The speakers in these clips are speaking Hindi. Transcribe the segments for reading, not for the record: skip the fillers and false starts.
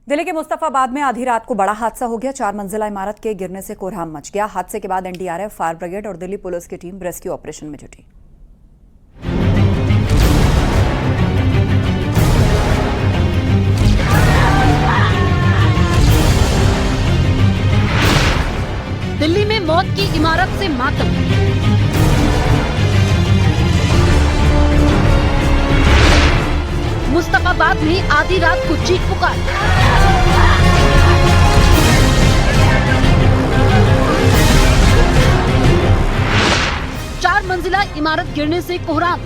दिल्ली के मुस्तफाबाद में आधी रात को बड़ा हादसा हो गया। 4 मंजिला इमारत के गिरने से कोहराम मच गया। हादसे के बाद एनडीआरएफ, फायर ब्रिगेड और दिल्ली पुलिस की टीम रेस्क्यू ऑपरेशन में जुटी। दिल्ली में मौत की इमारत से मातम। मुस्तफाबाद में आधी रात को चीख पुकार। चार मंजिला इमारत गिरने से कोहराम।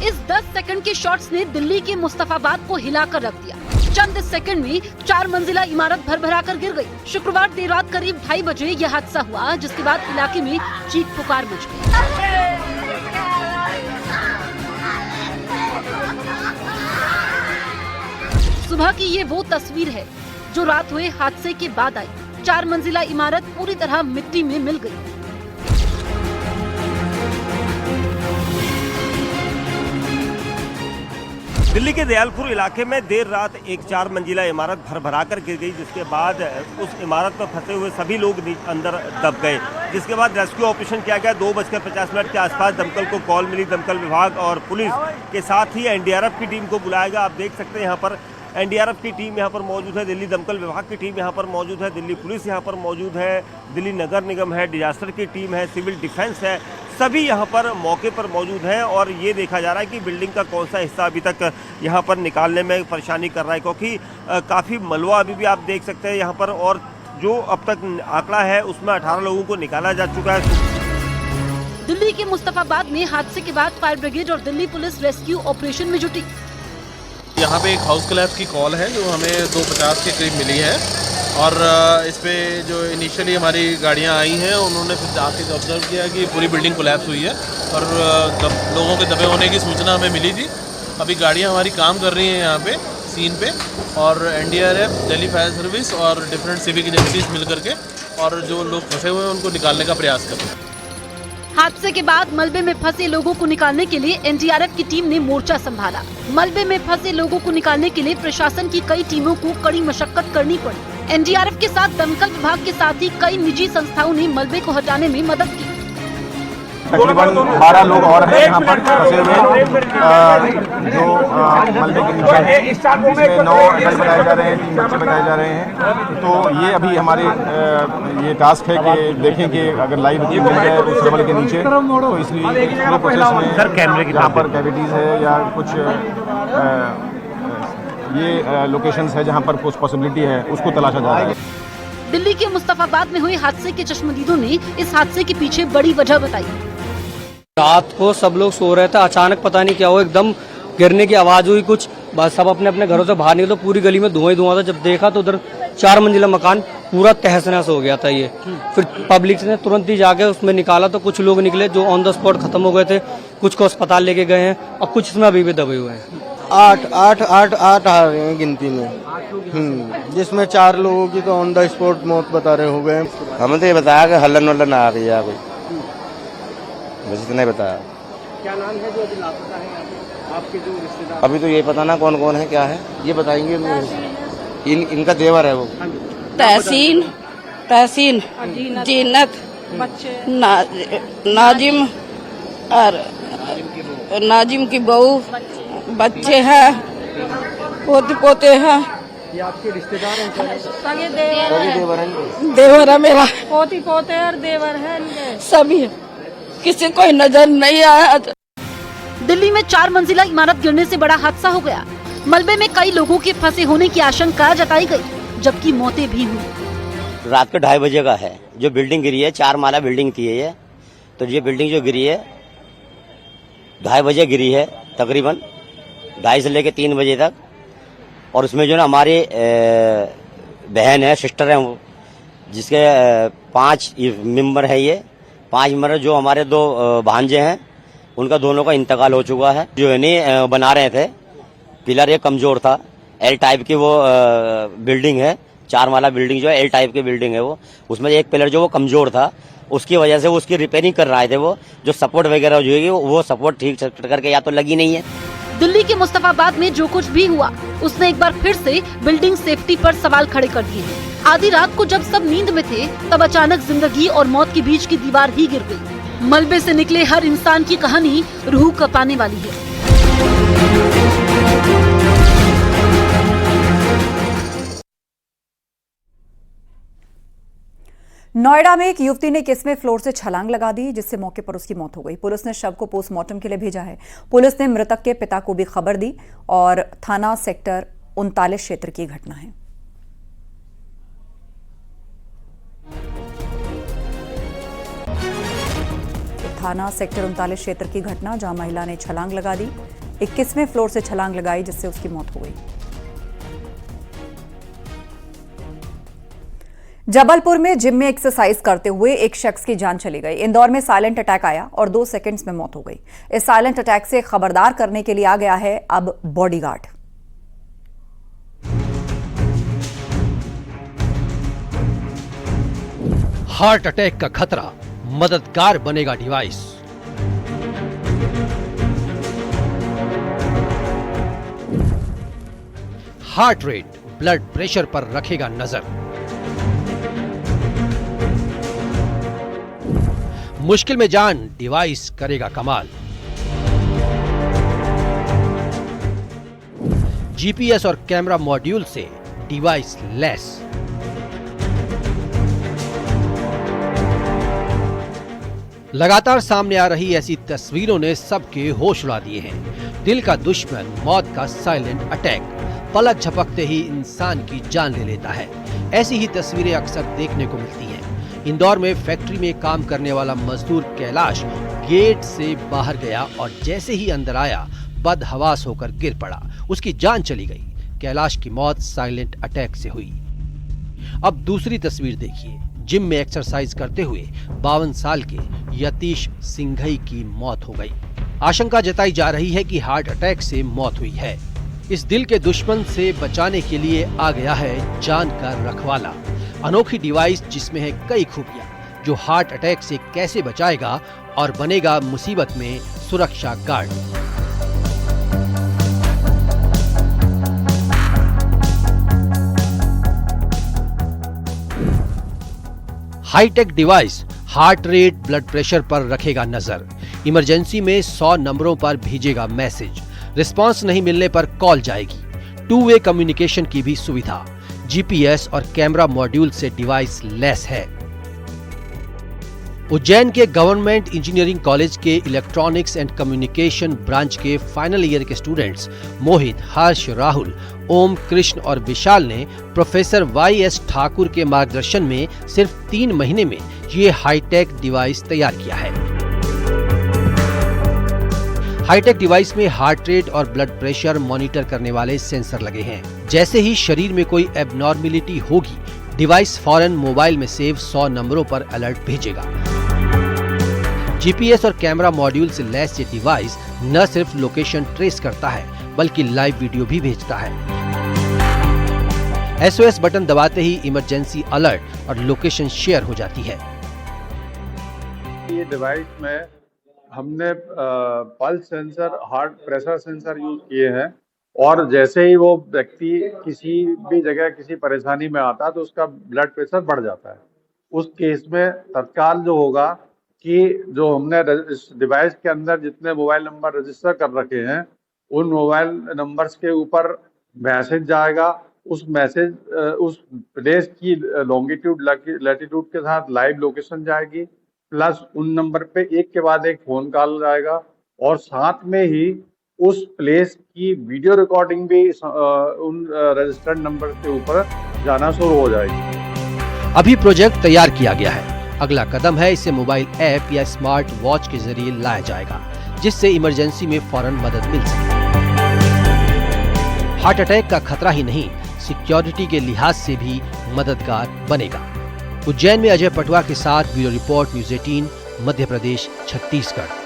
इस 10 सेकंड के शॉट्स ने दिल्ली के मुस्तफाबाद को हिलाकर रख दिया। चंद सेकंड में 4 मंजिला इमारत भर-भरा कर गिर गई। शुक्रवार देर रात करीब 2:30 बजे यह हादसा हुआ, जिसके बाद इलाके में चीख पुकार मच गई। सुबह की ये वो तस्वीर है जो रात हुए हादसे के बाद आई। 4 मंजिला इमारत पूरी तरह मिट्टी में मिल गई। दिल्ली के दयालपुर इलाके में देर रात एक 4 मंजिला इमारत भर-भराकर गिर गई, जिसके बाद उस इमारत में फंसे हुए सभी लोग अंदर दब गए। जिसके बाद रेस्क्यू ऑपरेशन किया गया। 2:50 के आसपास दमकल को कॉल मिली। दमकल विभाग और पुलिस के साथ ही एनडीआरएफ की टीम को बुलाया गया। आप देख सकते हैं यहाँ पर एनडीआरएफ की टीम यहाँ पर मौजूद है, दिल्ली दमकल विभाग की टीम यहाँ पर मौजूद है, दिल्ली पुलिस यहाँ पर मौजूद है, दिल्ली नगर निगम है, डिजास्टर की टीम है, सिविल डिफेंस है, सभी यहाँ पर मौके पर मौजूद हैं। और ये देखा जा रहा है कि बिल्डिंग का कौन सा हिस्सा अभी तक यहाँ पर निकालने में परेशानी कर रहा है, क्योंकि काफ़ी मलबा अभी भी आप देख सकते हैं यहाँ पर। और जो अब तक आंकड़ा है उसमें 18 लोगों को निकाला जा चुका है। दिल्ली के मुस्तफाबाद में हादसे के बाद फायर ब्रिगेड और दिल्ली पुलिस रेस्क्यू ऑपरेशन में जुटी। यहाँ पे एक हाउस कोलैप्स की कॉल है जो हमें 2:50 के करीब मिली है, और इस पे जो इनिशियली हमारी गाड़ियाँ आई हैं उन्होंने फिर जाके ऑब्जर्व किया कि पूरी बिल्डिंग कोलैप्स हुई है, और लोगों के दबे होने की सूचना हमें मिली थी। अभी गाड़ियाँ हमारी काम कर रही हैं यहाँ पे सीन पे, और एनडीआरएफ, दिल्ली फायर सर्विस और डिफरेंट सिविक एजेंसीज मिल करके और जो लोग फंसे हुए हैं उनको निकालने का प्रयास कर रहे हैं। हादसे के बाद मलबे में फंसे लोगों को निकालने के लिए एनडीआरएफ की टीम ने मोर्चा संभाला। मलबे में फंसे लोगों को निकालने के लिए प्रशासन की कई टीमों को कड़ी मशक्कत करनी पड़ी। एनडीआरएफ के साथ दमकल विभाग के साथ ही कई निजी संस्थाओं ने मलबे को हटाने में मदद की। तकरीबन 12 लोग और हैं यहाँ पर फंसे हुए, जो मलबे के नीचे हैं। इसमें 9 एडल्ट बताए जा रहे हैं, 3 बच्चे बताए जा रहे हैं। तो ये अभी हमारे ये टास्क है कि देखें कि अगर लाइव मिल जाए उस लेवल के नीचे, तो इसलिए पूरे प्रोसेस में सर कैमरे की यहाँ पर कैविटीज़ है या कुछ ये लोकेशंस है जहाँ पर कुछ पॉसिबिलिटी है, उसको तलाशा जा रहा है। दिल्ली के मुस्तफाबाद में हुए हादसे के चश्मदीदों ने इस हादसे के पीछे बड़ी वजह बताई। रात को सब लोग सो रहे थे, अचानक पता नहीं क्या हुआ, एकदम गिरने की आवाज हुई कुछ, बस सब अपने अपने घरों से बाहर निकले तो पूरी गली में धुआं ही धुआं था। जब देखा तो उधर 4 मंजिला मकान पूरा तहस नहस हो गया था ये। फिर पब्लिक ने तुरंत ही जाके उसमें निकाला तो कुछ लोग निकले जो ऑन द स्पॉट खत्म हो गए थे, कुछ को अस्पताल लेके गए हैं और कुछ इसमें अभी भी दबे हुए हैं। 8 आ रहे हैं गिनती में, जिसमें 4 लोगों की तो ऑन द स्पॉट मौत बता रहे हो गए। हमें तो ये बताया कि हल्लन वल्लन आ गई है कोई, बस इतना ही बताया। क्या नाम है जो अभी लापता है आपके जो रिश्तेदार? अभी तो ये पता ना कौन कौन है, क्या है ये बताएंगे। इनका देवर है वो। तहसीन, जीनत, नाजिम और नाजिम की बहू, बच्चे हैं, पोते पोते हैं। ये आपके रिश्तेदार हैं? देवर है मेरा, पोती पोते और देवर है सभी, किसी कोई नजर नहीं आया। दिल्ली में 4 मंजिला इमारत गिरने से बड़ा हादसा हो गया। मलबे में कई लोगों के फंसे होने की आशंका जताई गई, जबकि मौतें भी हुई। रात के 2:30 बजे का है जो बिल्डिंग गिरी है। 4 माला बिल्डिंग थी ये, तो ये बिल्डिंग जो गिरी है 2:30 बजे गिरी है, तकरीबन 2:30 से लेकर 3 बजे तक। और उसमें जो ना हमारी बहन है, सिस्टर है, जिसके 5 मेंबर है। ये 5 मेंबर जो हमारे 2 भांजे हैं, उनका दोनों का इंतकाल हो चुका है। जो है नहीं बना रहे थे, पिलर ये कमजोर था, एल टाइप की वो बिल्डिंग है, 4 माला बिल्डिंग जो है एल टाइप की बिल्डिंग है वो, उसमें एक पिलर जो वो कमजोर था, उसकी वजह से वो उसकी रिपेयरिंग कर रहे थे। वो जो सपोर्ट वगैरह जो है वो सपोर्ट ठीक करके या तो लगी नहीं है। दिल्ली के मुस्तफाबाद में जो कुछ भी हुआ, उसने एक बार फिर से बिल्डिंग सेफ्टी पर सवाल खड़े कर दिए। आधी रात को जब सब नींद में थे, तब अचानक जिंदगी और मौत के बीच की दीवार ही गिर गई। मलबे से निकले हर इंसान की कहानी रूह कपाने वाली है। नोएडा में एक युवती ने किस्में फ्लोर से छलांग लगा दी, जिससे मौके पर उसकी मौत हो गई। पुलिस ने शव को पोस्टमार्टम के लिए भेजा है। पुलिस ने मृतक के पिता को भी खबर दी और थाना सेक्टर 39 क्षेत्र की घटना है। थाना सेक्टर 39 क्षेत्र की घटना, जहां महिला ने छलांग लगा दी, 21वें फ्लोर से छलांग लगाई, जिससे उसकी मौत हो गई। जबलपुर में जिम में एक्सरसाइज करते हुए एक शख्स की जान चली गई। इंदौर में साइलेंट अटैक आया और 2 सेकंड्स में मौत हो गई। इस साइलेंट अटैक से खबरदार करने के लिए आ गया है अब बॉडीगार्ड। हार्ट अटैक का खतरा, मददगार बनेगा device. Heart rate, blood pressure पर रखेगा नजर। मुश्किल में जान, डिवाइस करेगा कमाल। जीपीएस और कैमरा मॉड्यूल से डिवाइस लेस। लगातार सामने आ रही ऐसी तस्वीरों ने सबके होश उड़ा दिए हैं। दिल का दुश्मन, मौत का साइलेंट अटैक, पलक झपकते ही इंसान की जान ले लेता है। ऐसी ही तस्वीरें अक्सर देखने को मिलती हैं। इंदौर में फैक्ट्री में काम करने वाला मजदूर कैलाश गेट से बाहर गया और जैसे ही अंदर आया, बदहवास होकर गिर पड़ा। उसकी जान चली गई। कैलाश की मौत साइलेंट अटैक से हुई। अब दूसरी तस्वीर देखिए। जिम में एक्सरसाइज करते हुए 52 साल के यतीश सिंघई की मौत हो गई। आशंका जताई जा रही है कि हार्ट अटैक से मौत हुई है। इस दिल के दुश्मन से बचाने के लिए आ गया है जान का रखवाला। अनोखी डिवाइस जिसमें है कई खूबियां, जो हार्ट अटैक से कैसे बचाएगा और बनेगा मुसीबत में सुरक्षा guard. High tech device heart rate, blood pressure पर रखेगा नजर। इमरजेंसी में 100 नंबरों पर भेजेगा मैसेज। रिस्पांस नहीं मिलने पर कॉल जाएगी। 2-वे कम्युनिकेशन की भी सुविधा। जीपीएस और कैमरा मॉड्यूल से डिवाइस लेस है। उज्जैन के गवर्नमेंट इंजीनियरिंग कॉलेज के इलेक्ट्रॉनिक्स एंड कम्युनिकेशन ब्रांच के फाइनल ईयर के स्टूडेंट्स मोहित, हर्ष, राहुल, ओम, कृष्ण और विशाल ने प्रोफेसर YS ठाकुर के मार्गदर्शन में सिर्फ 3 महीने में ये हाईटेक डिवाइस तैयार किया है। हाईटेक डिवाइस में हार्ट रेट और ब्लड प्रेशर मॉनिटर करने वाले सेंसर लगे हैं। जैसे ही शरीर में कोई एबनॉर्मेलिटी होगी, डिवाइस फौरन मोबाइल में सेव 100 नंबरों पर अलर्ट भेजेगा। जीपीएस और कैमरा मॉड्यूल से लैस ये डिवाइस न सिर्फ लोकेशन ट्रेस करता है, बल्कि लाइव वीडियो भी भेजता है। SOS बटन दबाते ही इमरजेंसी अलर्ट और लोकेशन शेयर हो जाती है। ये डिवाइस में हमने pulse sensor, heart pressure sensor use किए हैं, और जैसे ही वो व्यक्ति किसी भी जगह किसी परेशानी में आता है तो उसका ब्लड प्रेशर बढ़ जाता है। उस केस में तत्काल जो होगा कि जो हमने इस डिवाइस के अंदर जितने मोबाइल नंबर रजिस्टर कर रखे हैं, उन मोबाइल नंबर्स के ऊपर मैसेज जाएगा। उस मैसेज उस प्लेस की लॉन्गिट्यूड लैटिट्यूड के साथ लाइव लोकेशन जाएगी, प्लस उन नंबर पे एक के बाद एक फोन कॉल जाएगा, और साथ में ही उस प्लेस की वीडियो रिकॉर्डिंग भी उन रजिस्टर्ड नंबर के ऊपर जाना शुरू हो जाएगी। अभी प्रोजेक्ट तैयार किया गया है। अगला कदम है इसे मोबाइल ऐप या स्मार्ट वॉच के जरिए लाया जाएगा, जिससे इमरजेंसी में फौरन मदद मिल सके। हार्ट अटैक का खतरा ही नहीं, सिक्योरिटी के लिहाज से भी मददगार बनेगा। उज्जैन में अजय पटवा के साथ bureau report, news 18, Madhya Pradesh, Chhattisgarh.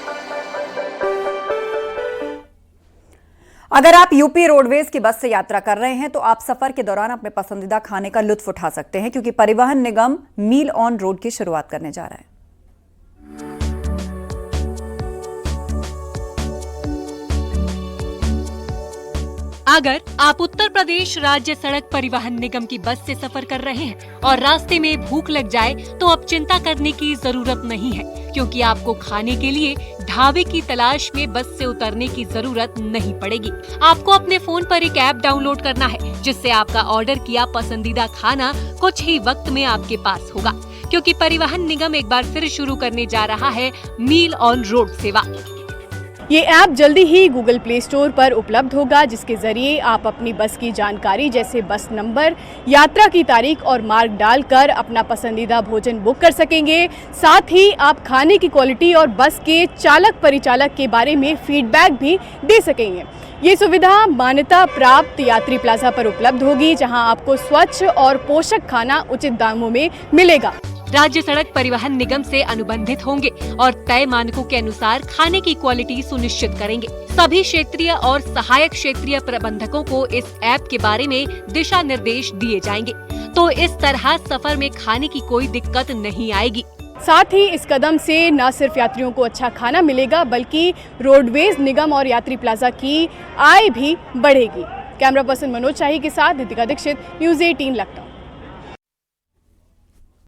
अगर आप यूपी रोडवेज की बस से यात्रा कर रहे हैं तो आप सफर के दौरान अपने पसंदीदा खाने का लुत्फ उठा सकते हैं, क्योंकि परिवहन निगम मील ऑन रोड की शुरुआत करने जा रहा है। अगर आप उत्तर प्रदेश राज्य सड़क परिवहन निगम की बस से सफर कर रहे हैं और रास्ते में भूख लग जाए तो अब चिंता करने की जरूरत नहीं है, क्योंकि आपको खाने के लिए ढाबे की तलाश में बस से उतरने की जरूरत नहीं पड़ेगी। आपको अपने फोन पर एक ऐप डाउनलोड करना है, जिससे आपका ऑर्डर किया पसंदीदा खाना कुछ ही वक्त में आपके पास होगा, क्योंकि परिवहन निगम एक बार फिर शुरू करने जा रहा है मील ऑन रोड सेवा। ये ऐप जल्दी ही गूगल प्ले स्टोर पर उपलब्ध होगा, जिसके जरिए आप अपनी बस की जानकारी जैसे बस नंबर, यात्रा की तारीख और मार्ग डालकर अपना पसंदीदा भोजन बुक कर सकेंगे। साथ ही आप खाने की क्वालिटी और बस के चालक परिचालक के बारे में फीडबैक भी दे सकेंगे। ये सुविधा मान्यता प्राप्त यात्री प्लाजा पर उपलब्ध होगी, जहां आपको स्वच्छ और पोषक खाना उचित दामों में मिलेगा। राज्य सड़क परिवहन निगम से अनुबंधित होंगे और तय मानकों के अनुसार खाने की क्वालिटी सुनिश्चित करेंगे। सभी क्षेत्रीय और सहायक क्षेत्रीय प्रबंधकों को इस ऐप के बारे में दिशा निर्देश दिए जाएंगे, तो इस तरह सफर में खाने की कोई दिक्कत नहीं आएगी। साथ ही इस कदम से न सिर्फ यात्रियों को अच्छा खाना मिलेगा, बल्कि रोडवेज निगम और यात्री प्लाजा की आय भी बढ़ेगी। कैमरा पर्सन मनोज शाही के साथ दीपिका दीक्षित, न्यूज़ 18 लखनऊ।